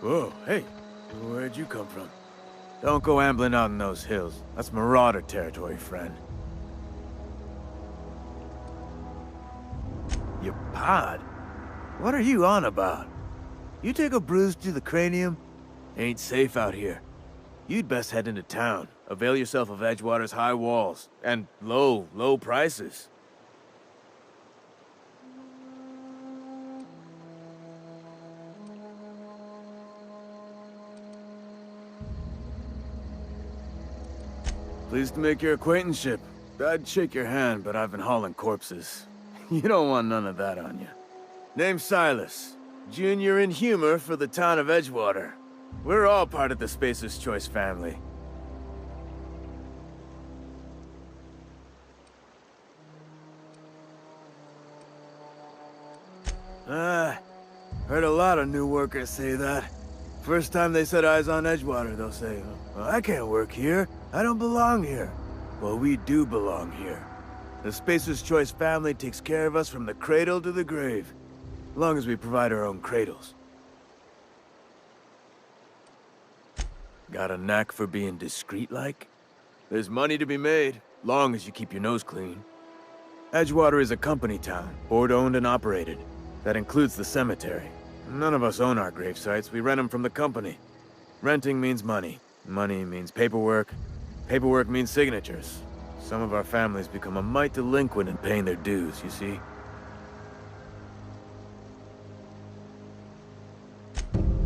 Whoa, hey, where'd you come from? Don't go ambling out in those hills. That's marauder territory, friend. Your pod? What are you on about? You take a bruise to the cranium? Ain't safe out here. You'd best head into town. Avail yourself of Edgewater's high walls. And low prices. Pleased to make your acquaintanceship. I'd shake your hand, but I've been hauling corpses. You don't want none of that on you. Name's Silas. Junior in humor for the town of Edgewater. We're all part of the Spacer's Choice family. Heard a lot of new workers say that. First time they set eyes on Edgewater, they'll say, well, I can't work here. I don't belong here. Well, we do belong here. The Spacer's Choice family takes care of us from the cradle to the grave. As long as we provide our own cradles. Got a knack for being discreet-like? There's money to be made, long as you keep your nose clean. Edgewater is a company town, board-owned and operated. That includes the cemetery. None of us own our grave sites, we rent them from the company. Renting means money. Money means paperwork. Paperwork means signatures. Some of our families become a mite delinquent in paying their dues, you see?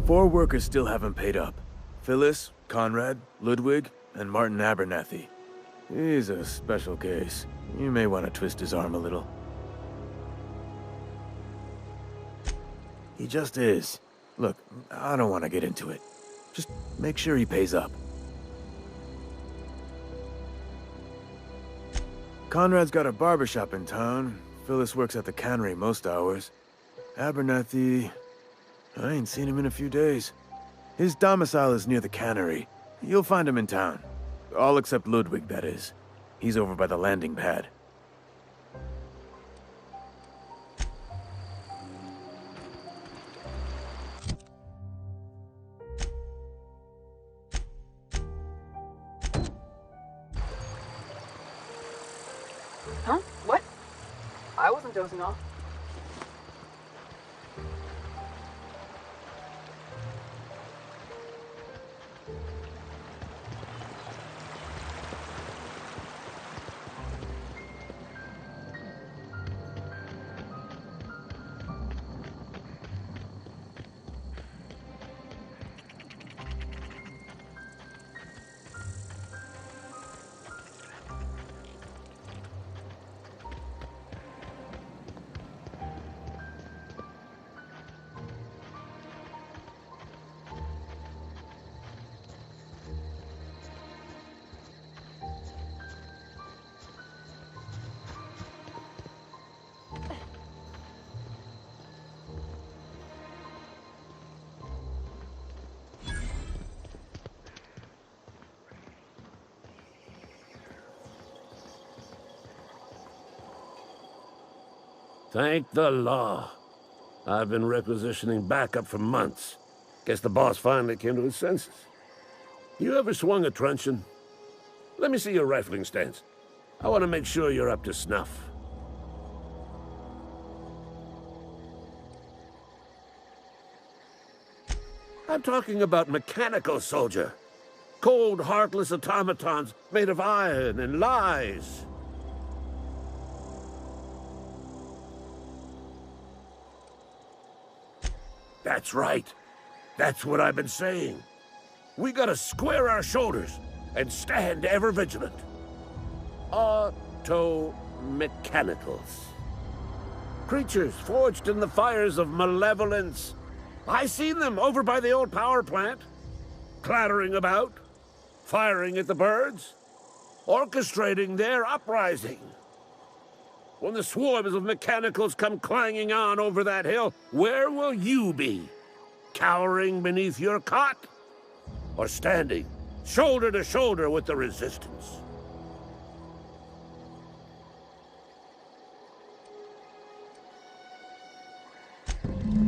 Four workers still haven't paid up. Phyllis, Conrad, Ludwig, and Martin Abernathy. He's a special case. You may want to twist his arm a little. He just is. Look, I don't want to get into it. Just make sure he pays up. Conrad's got a barbershop in town. Phyllis works at the cannery most hours. Abernathy... I ain't seen him in a few days. His domicile is near the cannery. You'll find him in town. All except Ludwig, that is. He's over by the landing pad. Huh? What? I wasn't dozing off. Thank the law. I've been requisitioning backup for months. Guess the boss finally came to his senses. You ever swung a truncheon? Let me see your rifling stance. I want to make sure you're up to snuff. I'm talking about mechanical soldier. Cold, heartless automatons made of iron and lies. That's right. That's what I've been saying. We gotta square our shoulders and stand ever vigilant. Auto-mechanicals. Creatures forged in the fires of malevolence. I seen them over by the old power plant. Clattering about, firing at the birds, orchestrating their uprising. When the swarms of mechanicals come clanging on over that hill, where will you be? Cowering beneath your cot? Or standing, shoulder to shoulder with the resistance?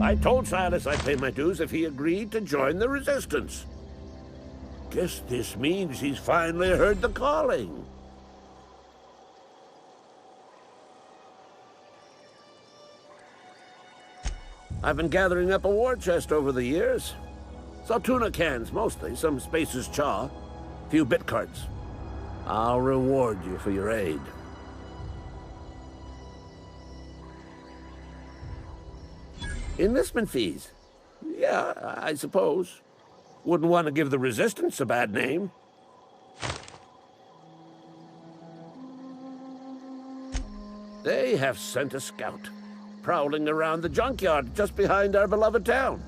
I told Silas I'd pay my dues if he agreed to join the Resistance. Guess this means he's finally heard the calling. I've been gathering up a war chest over the years. Saltuna cans, mostly, some Spacer's chaw, a few bit cards. I'll reward you for your aid. Enlistment fees? Yeah, I suppose. Wouldn't want to give the Resistance a bad name. They have sent a scout, prowling around the junkyard just behind our beloved town.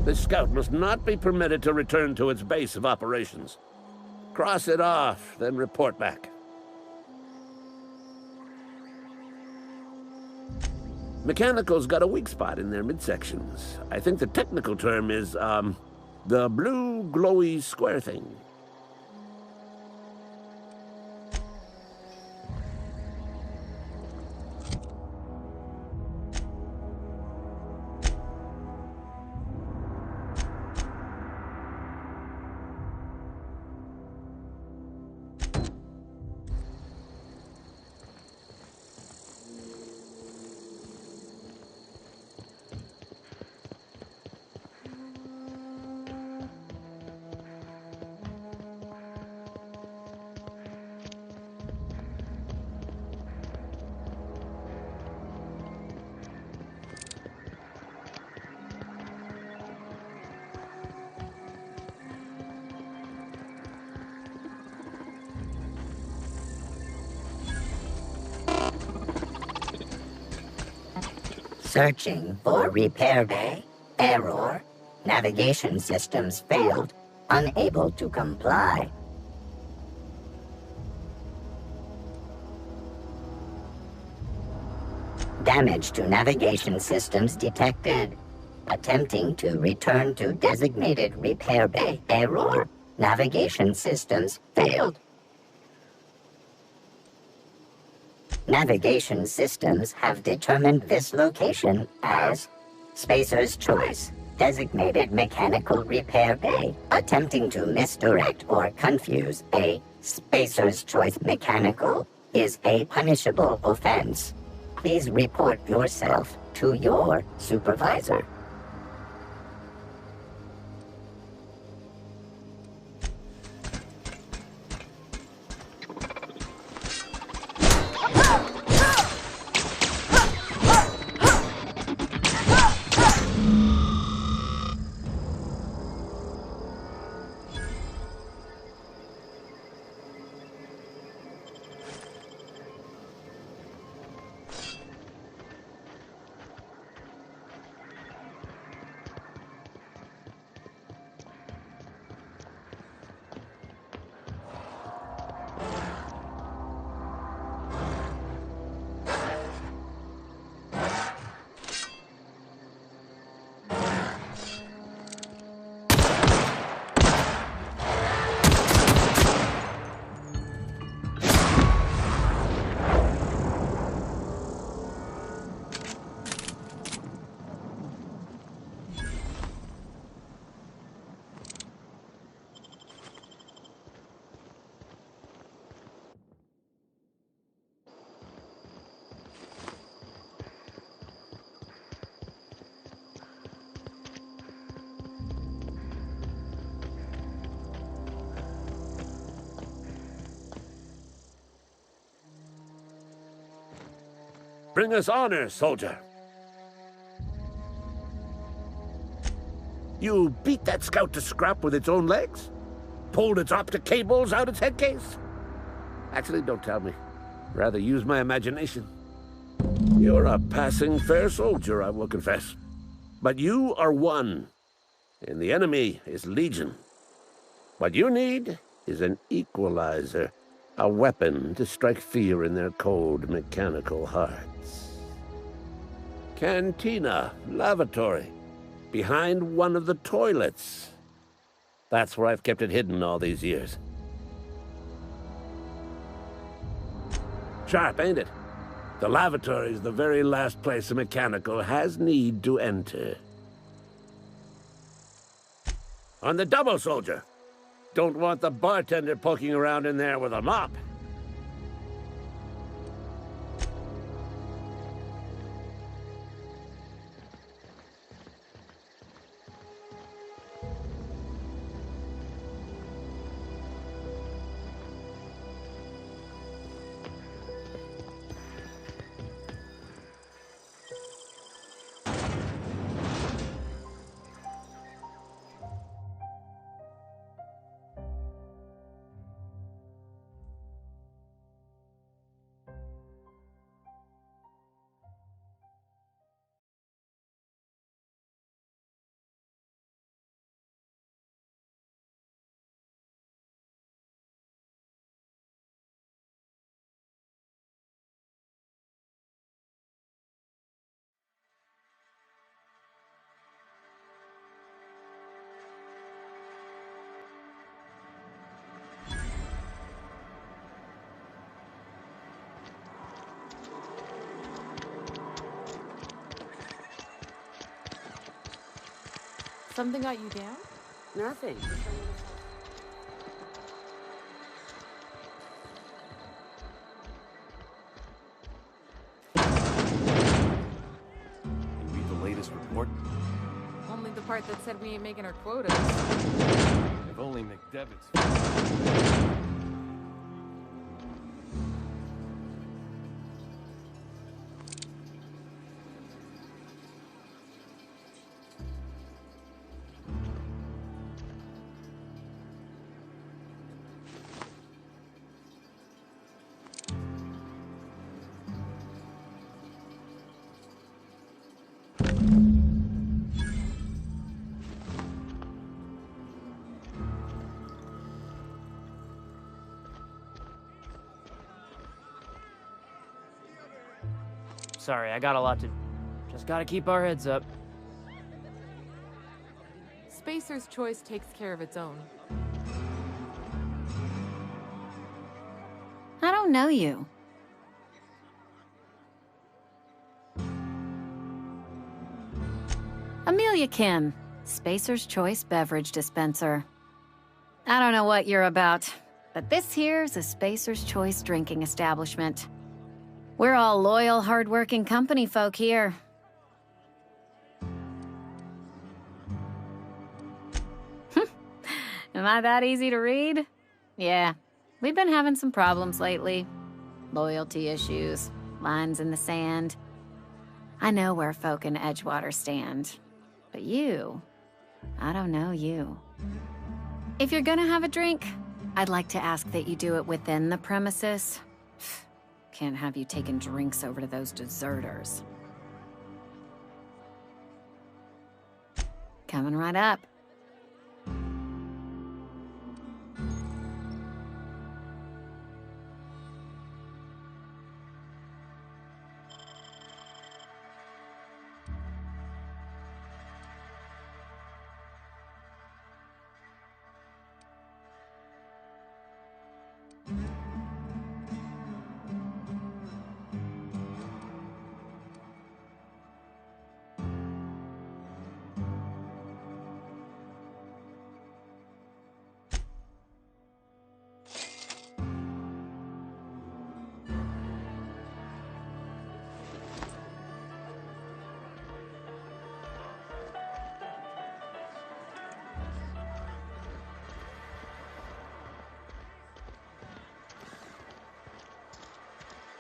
This scout must not be permitted to return to its base of operations. Cross it off, then report back. Mechanical's got a weak spot in their midsections. I think the technical term is, the blue glowy square thing. Searching for repair bay. Error. Navigation systems failed. Unable to comply. Damage to navigation systems detected. Attempting to return to designated repair bay. Error. Navigation systems failed. Navigation systems have determined this location as Spacer's Choice, designated mechanical repair bay. Attempting to misdirect or confuse a Spacer's Choice mechanical is a punishable offense. Please report yourself to your supervisor. Bring us honor, soldier. You beat that scout to scrap with its own legs? Pulled its optic cables out its head case? Actually, don't tell me. Rather use my imagination. You're a passing fair soldier, I will confess. But you are one, and the enemy is legion. What you need is an equalizer, a weapon to strike fear in their cold, mechanical hearts. Cantina, lavatory, behind one of the toilets. That's where I've kept it hidden all these years. Sharp, ain't it? The lavatory is the very last place a mechanical has need to enter. On the double, soldier. Don't want the bartender poking around in there with a mop. Something got you down? Nothing. Read the latest report? Only the part that said we ain't making our quotas. If only McDevitt's... Sorry, I got a lot to... Just gotta keep our heads up. Spacer's Choice takes care of its own. I don't know you. Amelia Kim, Spacer's Choice beverage dispenser. I don't know what you're about, but this here's a Spacer's Choice drinking establishment. We're all loyal, hard-working company folk here. Am I that easy to read? Yeah, we've been having some problems lately. Loyalty issues, lines in the sand. I know where folk in Edgewater stand. But you, I don't know you. If you're gonna have a drink, I'd like to ask that you do it within the premises. Can't have you taking drinks over to those deserters. Coming right up.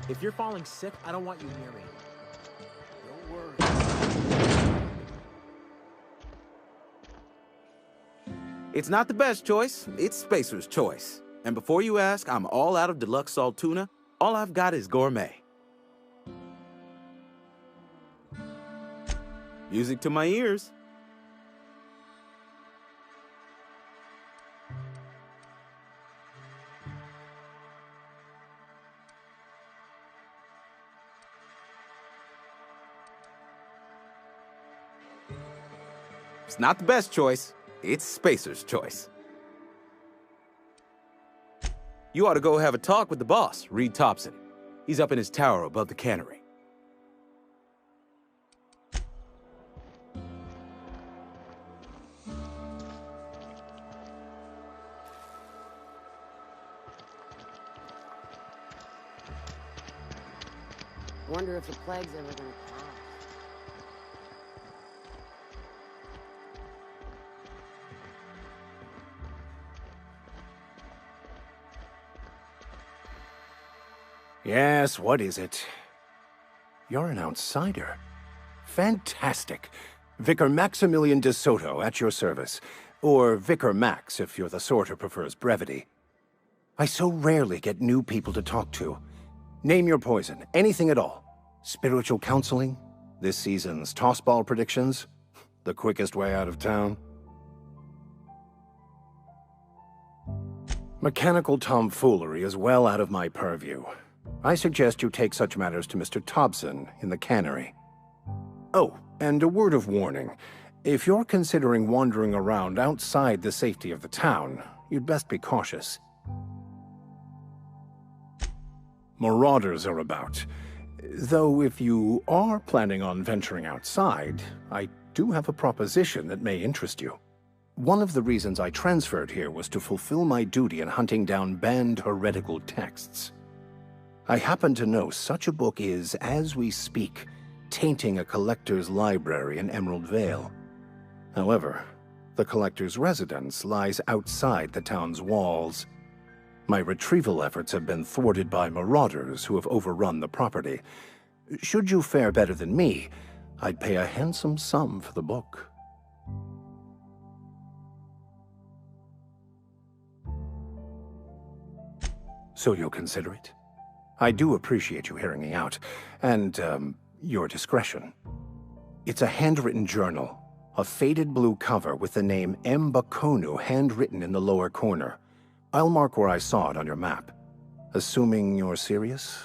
If you're falling sick, I don't want you near me. Don't worry. It's not the best choice, it's Spacer's Choice. And before you ask, I'm all out of deluxe salt tuna. All I've got is gourmet. Music to my ears. It's not the best choice, it's Spacer's Choice. You ought to go have a talk with the boss, Reed Thompson. He's up in his tower above the cannery. Wonder if the plague's ever gonna pass. Yes, what is it? You're an outsider. Fantastic. Vicar Maximilian de Soto at your service. Or Vicar Max, if you're the sort who prefers brevity. I so rarely get new people to talk to. Name your poison, anything at all. Spiritual counseling? This season's tossball predictions? The quickest way out of town? Mechanical tomfoolery is well out of my purview. I suggest you take such matters to Mr. Thompson in the cannery. Oh, and a word of warning. If you're considering wandering around outside the safety of the town, you'd best be cautious. Marauders are about. Though if you are planning on venturing outside, I do have a proposition that may interest you. One of the reasons I transferred here was to fulfill my duty in hunting down banned heretical texts. I happen to know such a book is, as we speak, tainting a collector's library in Emerald Vale. However, the collector's residence lies outside the town's walls. My retrieval efforts have been thwarted by marauders who have overrun the property. Should you fare better than me, I'd pay a handsome sum for the book. So you'll consider it? I do appreciate you hearing me out, and, your discretion. It's a handwritten journal, a faded blue cover with the name M. Bakonu handwritten in the lower corner. I'll mark where I saw it on your map. Assuming you're serious?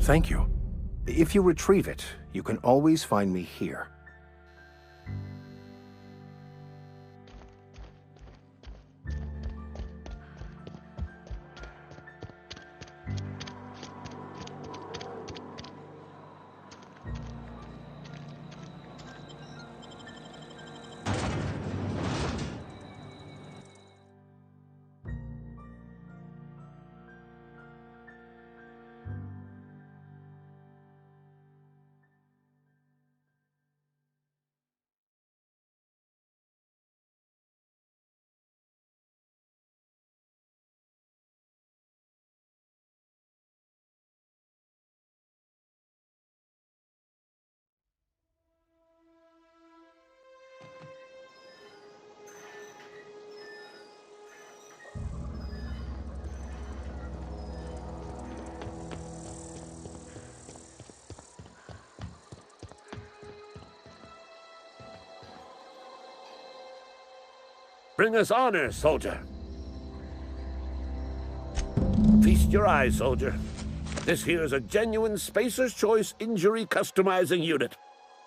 Thank you. If you retrieve it, you can always find me here. Bring us honor, soldier. Feast your eyes, soldier. This here's a genuine Spacer's Choice injury customizing unit,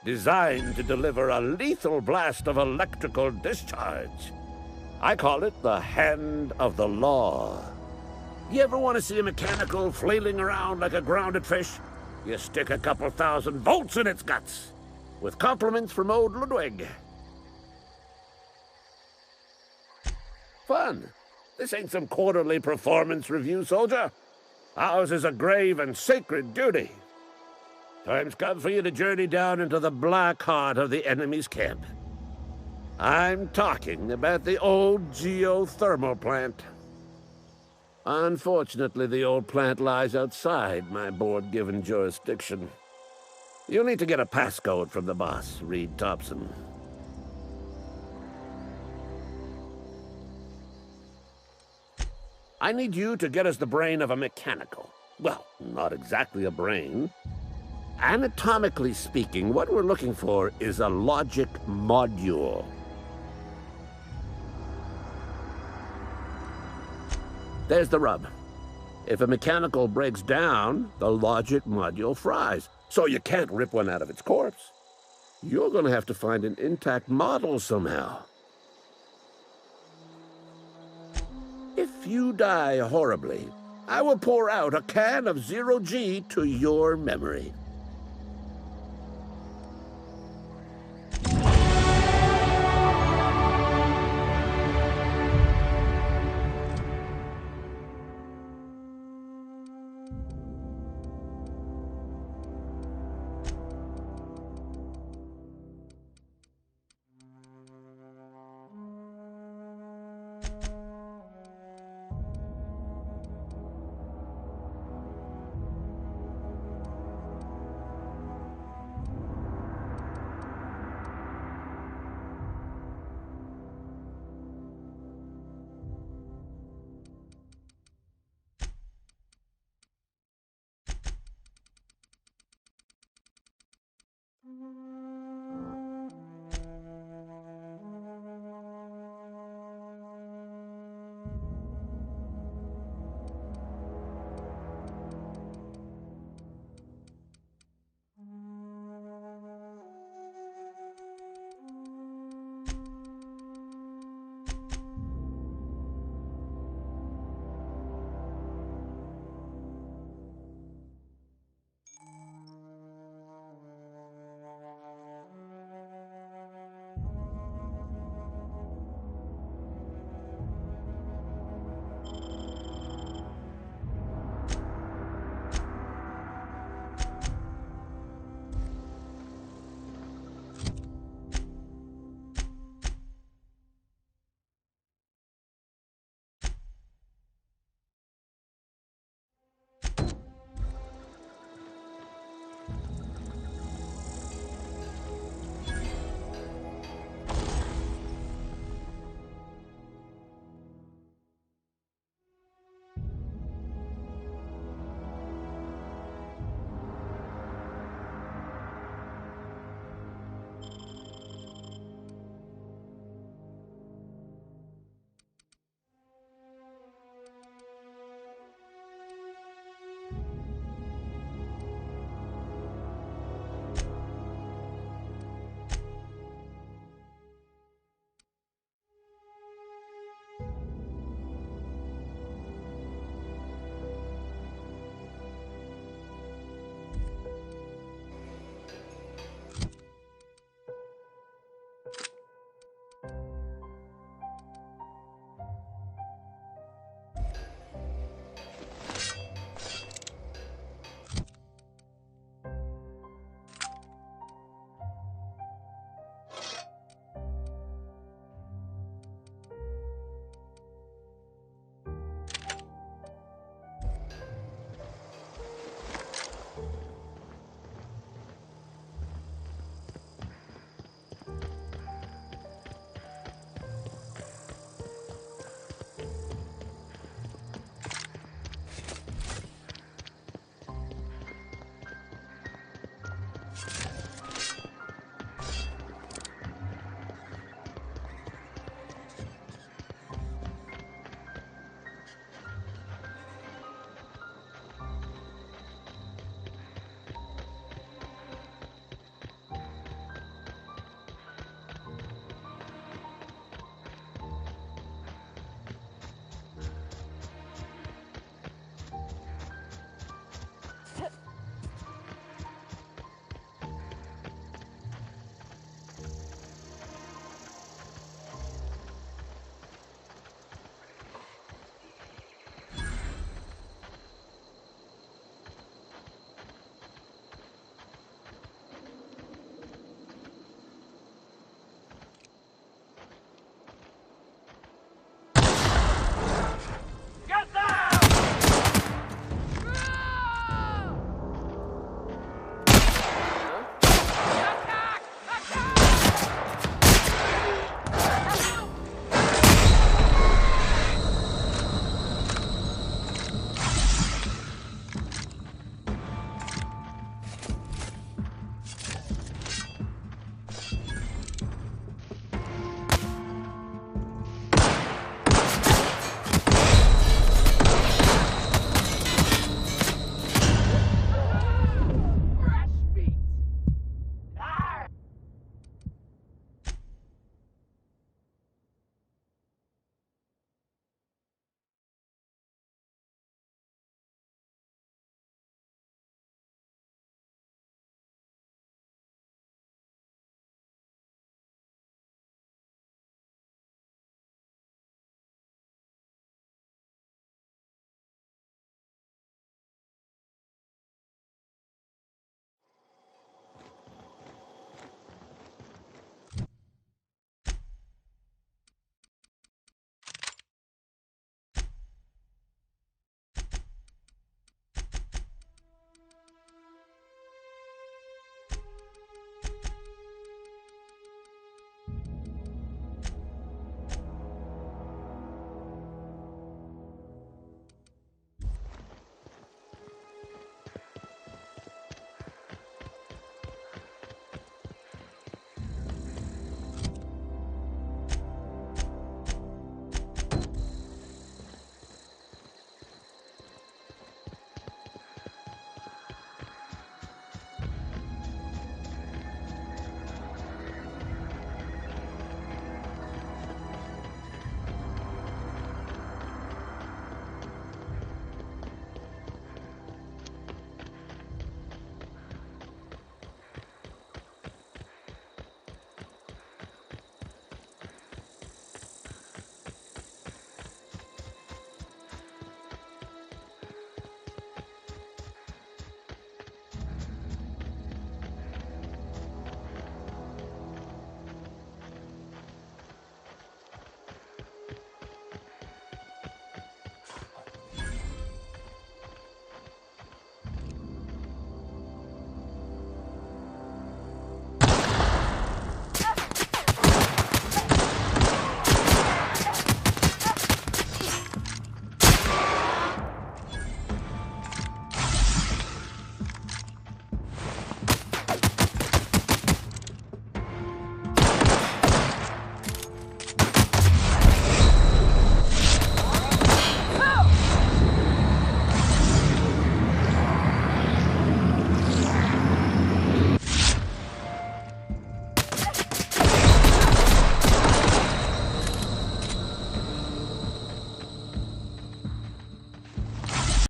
designed to deliver a lethal blast of electrical discharge. I call it the Hand of the Law. You ever want to see a mechanical flailing around like a grounded fish? You stick a couple thousand volts in its guts. With compliments from old Ludwig. Fun. This ain't some quarterly performance review, soldier. Ours is a grave and sacred duty. Time's come for you to journey down into the black heart of the enemy's camp. I'm talking about the old geothermal plant. Unfortunately, the old plant lies outside my board-given jurisdiction. You'll need to get a passcode from the boss, Reed Thompson. I need you to get us the brain of a mechanical. Well, not exactly a brain. Anatomically speaking, what we're looking for is a logic module. There's the rub. If a mechanical breaks down, the logic module fries, so you can't rip one out of its corpse. You're gonna have to find an intact model somehow. If you die horribly, I will pour out a can of Zero G to your memory.